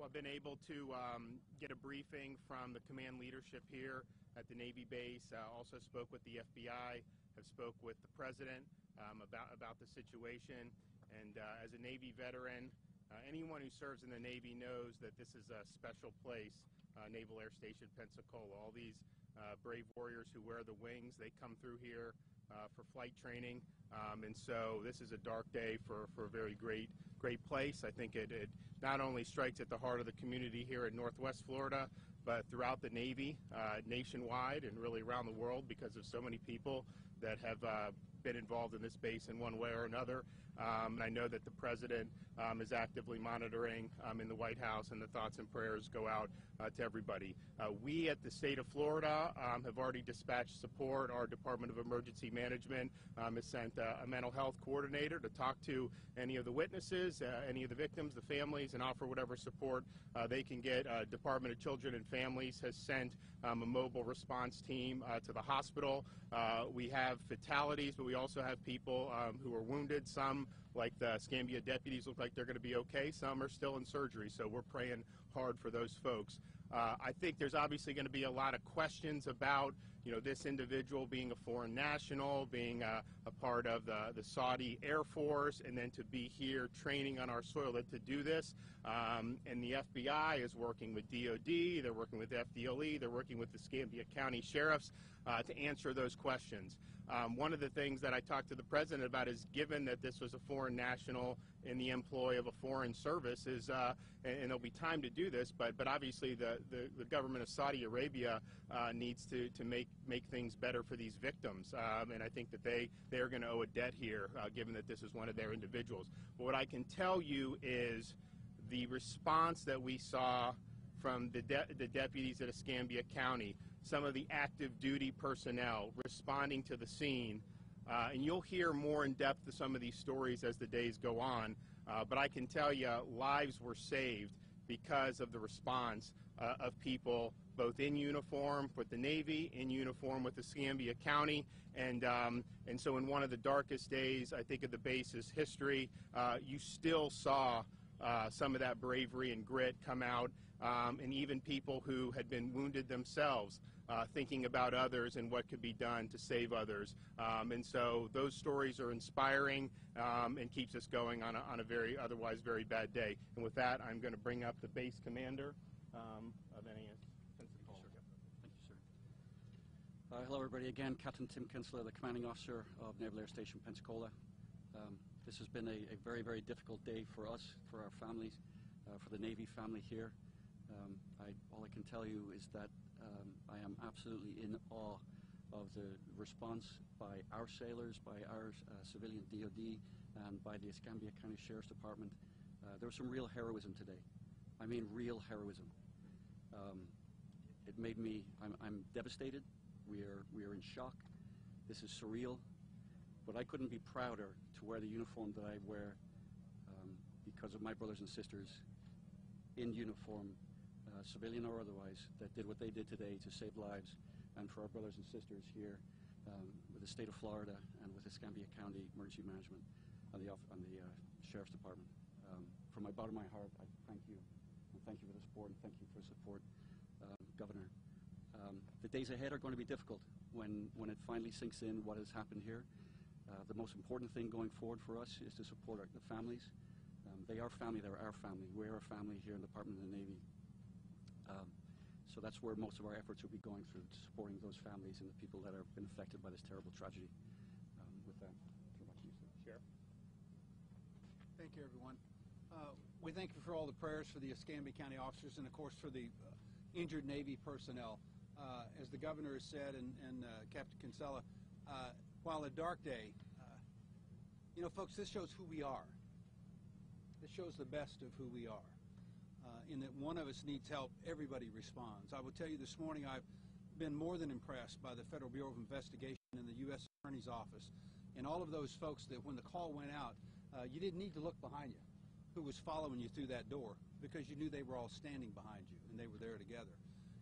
Well, I've been able to get a briefing from the command leadership here at the Navy base. Also spoke with the FBI, have spoke with the President about the situation. And as a Navy veteran, anyone who serves in the Navy knows that this is a special place, Naval Air Station Pensacola. All these brave warriors who wear the wings, they come through here for flight training, and so this is a dark day for a very great place. I think it not only strikes at the heart of the community here in Northwest Florida, but throughout the Navy, nationwide and really around the world, because of so many people that have been involved in this base in one way or another. And I know that the President is actively monitoring in the White House, and the thoughts and prayers go out to everybody. We at the state of Florida have already dispatched support. Our Department of Emergency Management has sent a mental health coordinator to talk to any of the witnesses, any of the victims, the families, and offer whatever support they can get. Department of Children and Families has sent a mobile response team to the hospital. We have fatalities, but we also have people who are wounded. Some, like the Escambia deputies, look like they're going to be okay. Some are still in surgery, so we're praying hard for those folks. I think there's obviously going to be a lot of questions about, this individual being a foreign national, being a part of the Saudi Air Force, and then to be here training on our soil to do this. And the FBI is working with DOD, they're working with FDLE, they're working with the Escambia County Sheriffs to answer those questions. One of the things that I talked to the President about is, given that this was a foreign national in the employ of a foreign service, and there'll be time to do this, but obviously the government of Saudi Arabia needs to make things better for these victims, and I think that they are going to owe a debt here, given that this is one of their individuals. But what I can tell you is the response that we saw from the deputies at Escambia County, some of the active duty personnel responding to the scene, and you'll hear more in depth of some of these stories as the days go on, but I can tell you lives were saved because of the response of people both in uniform with the Navy, in uniform with Escambia County, and so in one of the darkest days, I think, of the base's history, you still saw some of that bravery and grit come out, and even people who had been wounded themselves thinking about others and what could be done to save others. And so those stories are inspiring and keeps us going on a very otherwise very bad day. And with that, I'm going to bring up the base commander of NAS. Thank you, sir. Hello, everybody. Again, Captain Tim Kinsler, the commanding officer of Naval Air Station Pensacola. This has been a very, very difficult day for us, for our families, for the Navy family here. All I can tell you is that I am absolutely in awe of the response by our sailors, by our civilian DOD, and by the Escambia County Sheriff's Department. There was some real heroism today. I mean, real heroism. It made me, I'm devastated. We are in shock. This is surreal. But I couldn't be prouder to wear the uniform that I wear because of my brothers and sisters in uniform, civilian or otherwise, that did what they did today to save lives, and for our brothers and sisters here with the state of Florida and with Escambia County Emergency Management and the Sheriff's Department. From my bottom of my heart, I thank you, and thank you for the support, and thank you for the support, Governor. The days ahead are going to be difficult when it finally sinks in what has happened here. The most important thing going forward for us is to support the families. They are family, they're our family. We're a family here in the Department of the Navy. So that's where most of our efforts will be going through, to supporting those families and the people that have been affected by this terrible tragedy. With that, I'll turn back to you, sir. Sheriff. Thank you, everyone. We thank you for all the prayers for the Escambia County officers and, of course, for the injured Navy personnel. As the Governor has said, and Captain Kinsella, while a dark day, folks, this shows who we are. This shows the best of who we are. In that one of us needs help, everybody responds. I will tell you this morning, I've been more than impressed by the Federal Bureau of Investigation and the U.S. Attorney's Office and all of those folks that when the call went out, you didn't need to look behind you who was following you through that door, because you knew they were all standing behind you and they were there together.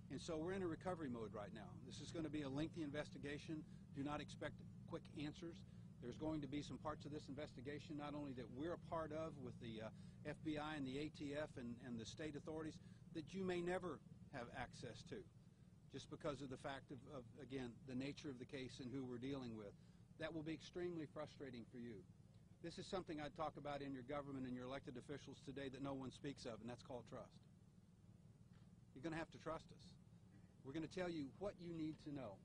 And so we're in a recovery mode right now. This is going to be a lengthy investigation. Do not expect quick answers. There's going to be some parts of this investigation not only that we're a part of with the FBI and the ATF and the state authorities that you may never have access to, just because of the fact of again, the nature of the case and who we're dealing with. That will be extremely frustrating for you. This is something I'd talk about in your government and your elected officials today that no one speaks of, and that's called trust. You're going to have to trust us. We're going to tell you what you need to know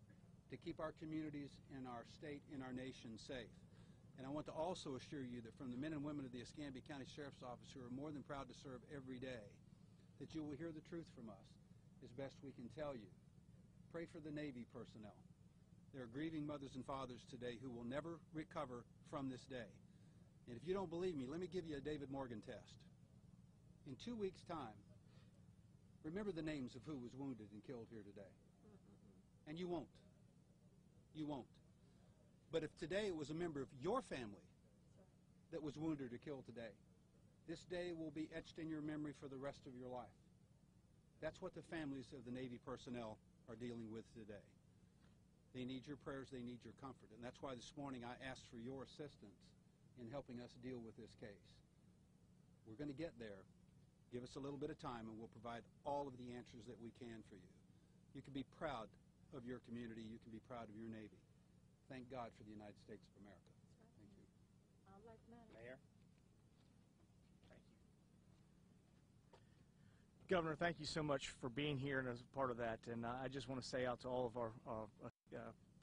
to keep our communities and our state and our nation safe. And I want to also assure you that from the men and women of the Escambia County Sheriff's Office who are more than proud to serve every day, that you will hear the truth from us as best we can tell you. Pray for the Navy personnel. There are grieving mothers and fathers today who will never recover from this day. And if you don't believe me, let me give you a David Morgan test. In 2 weeks' time, remember the names of who was wounded and killed here today. And you won't. You won't. But if today it was a member of your family that was wounded or killed today, this day will be etched in your memory for the rest of your life. That's what the families of the Navy personnel are dealing with today. They need your prayers, they need your comfort, and that's why this morning I asked for your assistance in helping us deal with this case. We're going to get there. Give us a little bit of time and we'll provide all of the answers that we can for you. You can be proud of your community. You can be proud of your Navy. Thank God for the United States of America. Thank you. Mayor. Thank you. Governor, thank you so much for being here and as a part of that. And I just want to say out to all of our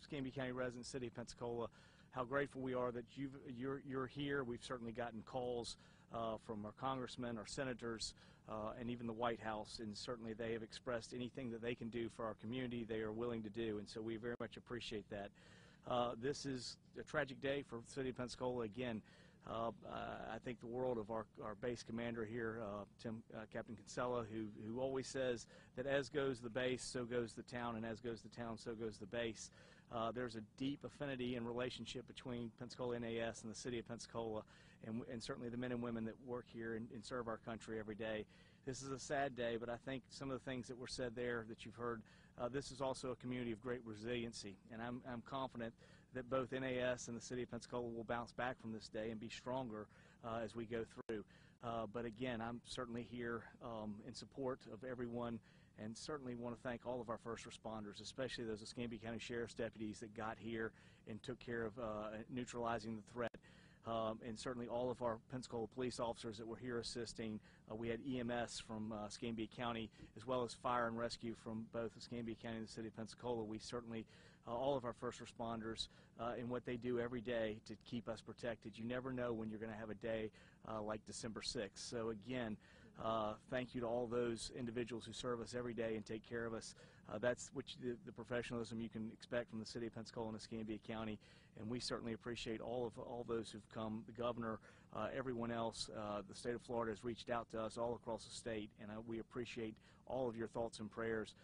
Escambia County residents, City of Pensacola, how grateful we are that you're here. We've certainly gotten calls from our congressmen, our senators, and even the White House, and certainly they have expressed anything that they can do for our community, they are willing to do, and so we very much appreciate that. This is a tragic day for the City of Pensacola. Again, I think the world of our base commander here, Captain Kinsler, who always says that as goes the base, so goes the town, and as goes the town, so goes the base. There's a deep affinity and relationship between Pensacola NAS and the City of Pensacola, and certainly the men and women that work here and serve our country every day. This is a sad day, but I think some of the things that were said there that you've heard, this is also a community of great resiliency, and I'm confident that both NAS and the City of Pensacola will bounce back from this day and be stronger as we go through. But again, I'm certainly here in support of everyone, and certainly want to thank all of our first responders, especially those Escambia County Sheriff's deputies that got here and took care of neutralizing the threat. And certainly all of our Pensacola police officers that were here assisting. We had EMS from Escambia County, as well as fire and rescue from both Escambia County and the City of Pensacola. We certainly, all of our first responders, in what they do every day to keep us protected. You never know when you're going to have a day like December 6th. So again, thank you to all those individuals who serve us every day and take care of us. That's the professionalism you can expect from the City of Pensacola and Escambia County, and we certainly appreciate all those who've come, the governor, everyone else. The state of Florida has reached out to us all across the state, and we appreciate all of your thoughts and prayers.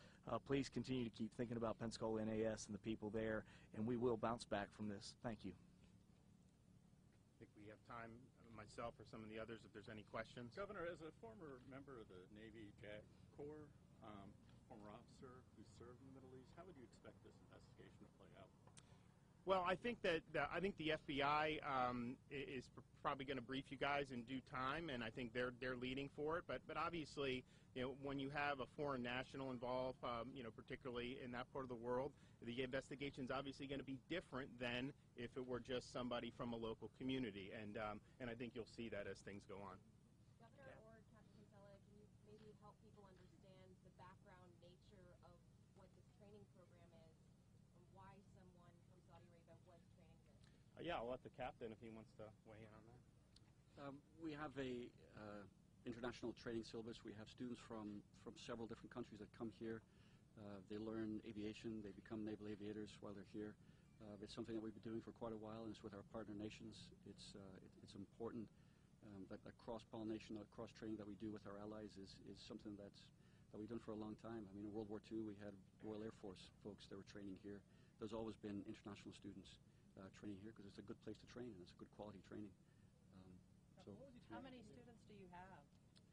Please continue to keep thinking about Pensacola NAS and the people there, and we will bounce back from this. Thank you. I think we have time, myself or some of the others, if there's any questions. Governor, as a former member of the Navy JAG Corps, former officer who served in the Middle East, how would you expect this investigation to play out? Well, I think that the FBI is probably going to brief you guys in due time, and I think they're leading for it. But obviously, when you have a foreign national involved, particularly in that part of the world, the investigation is obviously going to be different than if it were just somebody from a local community, and I think you'll see that as things go on. Governor or Captain Kinsler, can you maybe help people understand the background nature of what this training program is and why someone from Saudi Arabia was training this? Yeah, I'll let the captain if he wants to weigh in on that. We have a international training syllabus. We have students from several different countries that come here. They learn aviation. They become naval aviators while they're here. It's something that we've been doing for quite a while, and it's with our partner nations. It's important that cross-pollination, that cross-training that we do with our allies is something that we've done for a long time. I mean, in World War II, we had Royal Air Force folks that were training here. There's always been international students training here because it's a good place to train, and it's a good quality training. How many students do you have,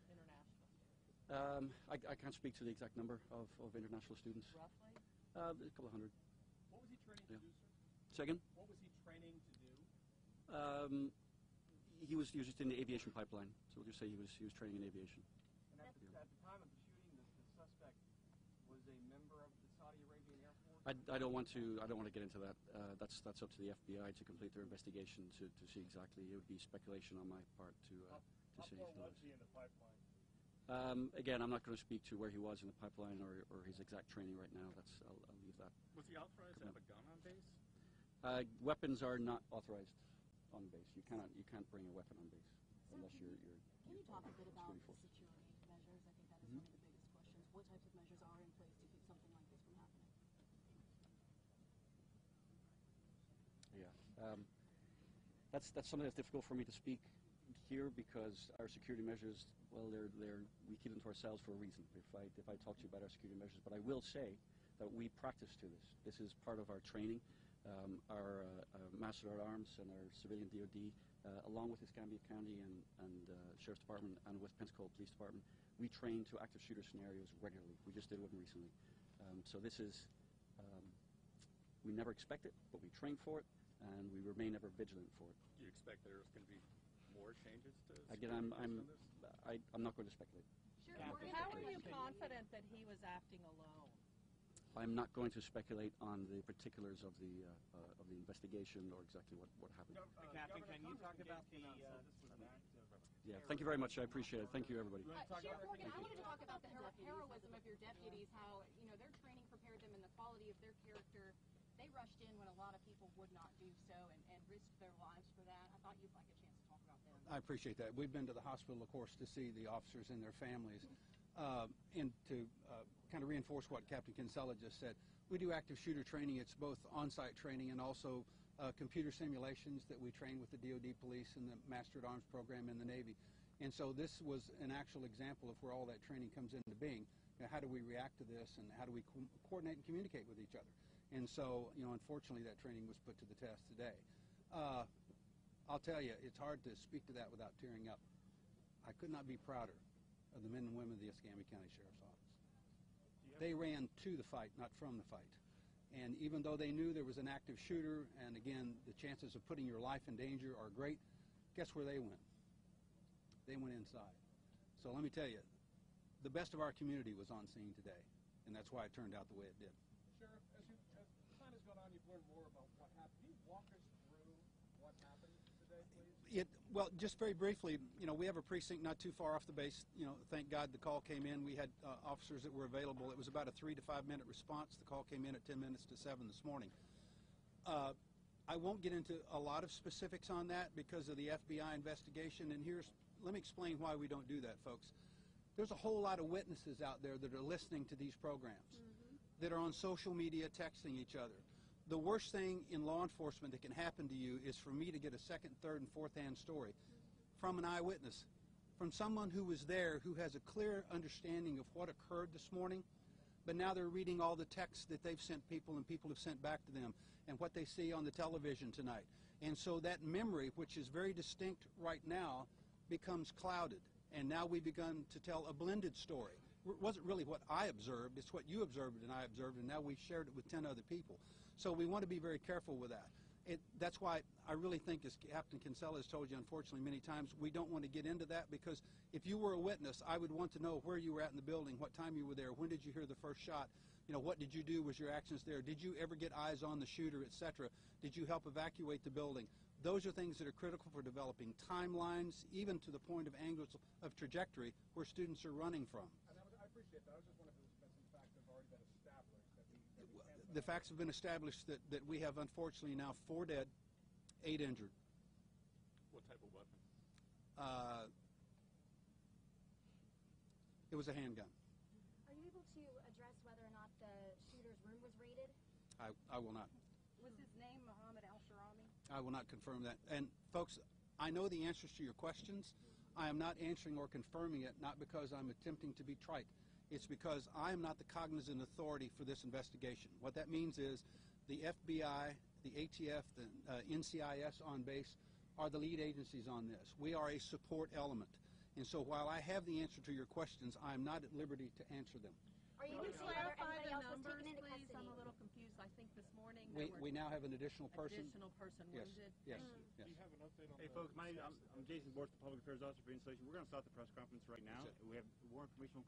international students? I can't speak to the exact number of international students. Roughly? A couple of hundred. What was he training to do, sir? Second? What was he training to do? He was just in the aviation pipeline, so we'll just say he was training in aviation. And at the time of the shooting, the suspect was a member of the Saudi Arabian Air Force. I don't want to get into that. That's up to the FBI to complete their investigation to see exactly. It would be speculation on my part to say. How far was he in the pipeline? Again, I'm not going to speak to where he was in the pipeline or his exact training right now. I'll leave that. Was he authorized to have a gun on base? Weapons are not authorized on base. You can't bring a weapon on base unless you're. Can you talk a bit about the security measures? I think that is one of the biggest questions. What types of measures are in place to keep something like this from happening? Yeah, that's something that's difficult for me to speak here because our security measures, well, we keep them to ourselves for a reason. If I talk to you about our security measures, but I will say that we practice to this. This is part of our training. Our Master at Arms and our civilian DoD, along with Escambia County and Sheriff's Department and with Pensacola Police Department, we train to active shooter scenarios regularly. We just did one recently. So this is, we never expect it, but we train for it, and we remain ever vigilant for it. Do you expect there's going to be more changes to Again, I'm not going to speculate. Sure. How are you confident that he was acting alone? I'm not going to speculate on the particulars of the investigation or exactly what happened. Captain, can you talk about the... Yeah, thank you very much. I appreciate it. Thank you, everybody. Sheriff Morgan, I wanted to talk about the heroism of your deputies, how, their training prepared them and the quality of their character. They rushed in when a lot of people would not do so and risked their lives for that. I thought you'd like a chance to talk about them. I appreciate that. We've been to the hospital, of course, to see the officers and their families. And to kind of reinforce what Captain Kinsler just said, we do active shooter training. It's both on-site training and also computer simulations that we train with the DoD police and the Master at Arms program in the Navy. And so this was an actual example of where all that training comes into being. How do we react to this, and how do we coordinate and communicate with each other? And so, unfortunately, that training was put to the test today. I'll tell you, it's hard to speak to that without tearing up. I could not be prouder of the men and women of the Escambia County Sheriff's Office. They ran to the fight, not from the fight. And even though they knew there was an active shooter, and again, the chances of putting your life in danger are great, guess where they went? They went inside. So let me tell you, the best of our community was on scene today, and that's why it turned out the way it did. Sheriff, as time has gone on, you've learned more about what happened. Can you walk us through what happened today, please? Well, just very briefly, we have a precinct not too far off the base. Thank God the call came in. We had officers that were available. It was about a 3 to 5 minute response. The call came in at 10 minutes to 7 this morning. I won't get into a lot of specifics on that because of the FBI investigation, and let me explain why we don't do that, folks. There's a whole lot of witnesses out there that are listening to these programs, that are on social media texting each other. The worst thing in law enforcement that can happen to you is for me to get a second, third, and fourth-hand story from an eyewitness, from someone who was there, who has a clear understanding of what occurred this morning, but now they're reading all the texts that they've sent people and people have sent back to them and what they see on the television tonight. And so that memory, which is very distinct right now, becomes clouded. And now we've begun to tell a blended story. It wasn't really what I observed, it's what you observed and I observed, and now we've shared it with 10 other people. So we want to be very careful with that. That's why I really think, as Captain Kinsler has told you, unfortunately, many times, we don't want to get into that, because if you were a witness, I would want to know where you were at in the building, what time you were there, when did you hear the first shot, what did you do, was your actions there, did you ever get eyes on the shooter, etc., did you help evacuate the building? Those are things that are critical for developing timelines, even to the point of angles of trajectory where students are running from. I appreciate that. I was just wondering if there's been some facts that have already been established. The facts have been established that we have, unfortunately, now 4 dead, 8 injured. What type of weapon? It was a handgun. Are you able to address whether or not the shooter's room was raided? I will not. Was his name Muhammad al-Sharami? I will not confirm that. And folks, I know the answers to your questions. I am not answering or confirming it, not because I'm attempting to be trite. It's because I am not the cognizant authority for this investigation. What that means is the FBI, the ATF, the NCIS on base are the lead agencies on this. We are a support element. And so while I have the answer to your questions, I am not at liberty to answer them. Are you Can you whether clarify anybody the else was numbers, taken into please? custody? I'm a little confused. I think this morning there We were now have an additional person. additional person Yes, wounded. yes, Mm. yes. Do you have an update on Hey folks, I'm Jason Borst, the Public Affairs Officer for Installation. We're going to start the press conference right now. That's it. We have more information